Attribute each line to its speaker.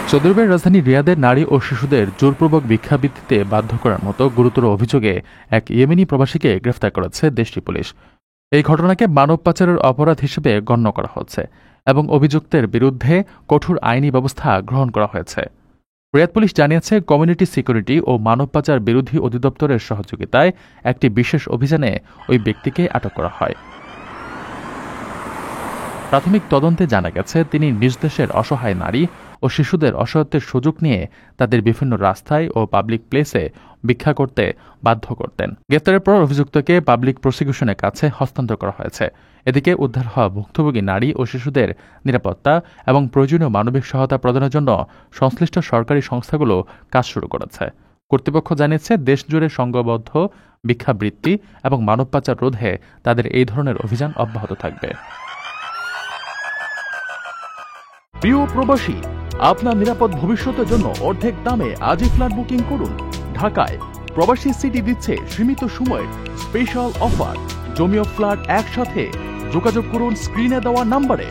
Speaker 1: Saudi আরবের রাজধানী রিয়াদের নারী ও শিশুদের জোরপূর্বক ভিক্ষাবৃত্তিতে বাধ্য করার মতো গুরুতর অভিযোগে এক ইয়েমেনি প্রবাসীকে গ্রেফতার করেছে দেশটির পুলিশ। এই ঘটনাকে মানব পাচারের অপরাধ হিসেবে গণ্য করা হচ্ছে এবং অভিযুক্তের বিরুদ্ধে কঠোর আইনি ব্যবস্থা গ্রহণ করা হয়েছে। রিয়াদ পুলিশ জানিয়েছে, কমিউনিটি সিকিউরিটি ও মানব পাচার বিরোধী অধিদপ্তরের সহযোগিতায় একটি বিশেষ অভিযানে ওই ব্যক্তিকে আটক করা হয়। প্রাথমিক তদন্তে জানা গেছে, তিনি নিজ দেশের অসহায় নারী ও শিশুদের অসহায়ত্বের সুযোগ নিয়ে তাদের বিভিন্ন রাস্তায় ও পাবলিক প্লেসে ভিক্ষা করতে বাধ্য করতেন। গ্রেপ্তারের পর অভিযুক্তকে পাবলিক প্রসিকিউশনের কাছে হস্তান্তর করা হয়েছে। এদিকে উদ্ধার হওয়া ভুক্তভোগী নারী ও শিশুদের নিরাপত্তা এবং প্রয়োজনীয় মানবিক সহায়তা প্রদানের জন্য সংশ্লিষ্ট সরকারি সংস্থাগুলো কাজ শুরু করেছে। কর্তৃপক্ষ জানিয়েছে, দেশজুড়ে সংঘবদ্ধ ভিক্ষাবৃত্তি এবং মানব পাচার রোধে তাদের এই ধরনের অভিযান অব্যাহত থাকবে।
Speaker 2: প্রিয় প্রবাসী, আপনার নিরাপদ ভবিষ্যতের জন্য অর্ধেক দামে আজই ফ্ল্যাট বুকিং করুন। ঢাকায় প্রবাসী সিটি দিচ্ছে সীমিত সময়ের স্পেশাল অফার। জমি ও ফ্ল্যাট একসাথে। যোগাযোগ করুন স্ক্রিনে দেওয়া নম্বরে।